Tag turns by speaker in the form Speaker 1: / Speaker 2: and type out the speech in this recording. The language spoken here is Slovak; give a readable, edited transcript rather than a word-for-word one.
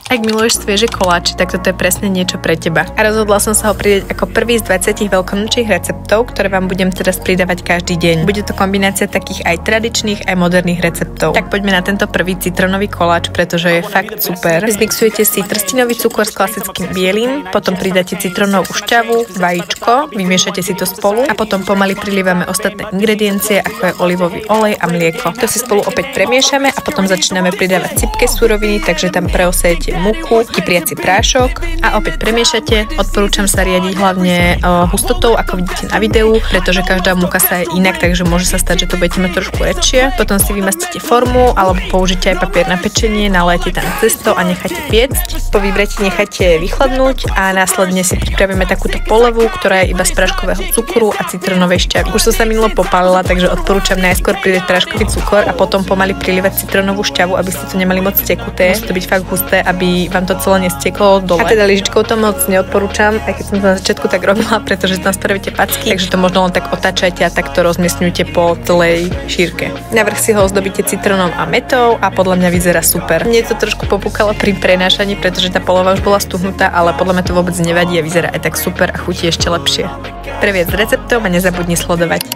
Speaker 1: Ak miluješ svieže koláče, tak toto je presne niečo pre teba. A rozhodla som sa ho pridať ako prvý z 20 veľkonočných receptov, ktoré vám budem teraz pridávať každý deň. Bude to kombinácia takých aj tradičných, aj moderných receptov. Tak poďme na tento prvý citronový koláč, pretože je fakt super. Zmixujete si trstinový cukor s klasickým bielým, potom pridáte citrónovú šťavu, vajíčko, vymiešate si to spolu a potom pomaly prilívame ostatné ingrediencie, ako je olivový olej a mlieko. To si spolu opäť premiešame a potom začíname pridávať sypké suroviny, takže tam preosejete múku, kypriaci prášok a opäť premiešate. Odporúčam sa riadiť hlavne hustotou, ako vidíte na videu, pretože každá múka sa je inak, takže môže sa stať, že to budete mať trošku redšie. Potom si vymastíte formu alebo použite aj papier na pečenie, nalejete tam cesto a necháte piecť. Po vybratí necháte vychladnúť a následne si pripravíme takúto polevu, ktorá je iba z práškového cukru a citrónovej šťavy. Už som sa minulo popálila, takže odporúčam najskôr pridať práškový cukor a potom pomaly prilívať citrónovú šťavu, aby ste to nemali moc tekuté. Musí to byť fakt husté, aby vám to celé nesteklo dole. A teda lyžičkou to moc neodporúčam, aj keď som to na začiatku tak robila, pretože tam spravíte packy, takže to možno len tak otáčajte a takto rozmiestňujte po celej šírke. Navrch si ho ozdobíte citrónom a metou a podľa mňa vyzerá super. Mne to trošku popúkalo pri prenášaní, pretože tá polova už bola stuhnutá, ale podľa mňa to vôbec nevadí a vyzerá aj tak super a chutí ešte lepšie. Pre viac receptov a nezabudni sledovať.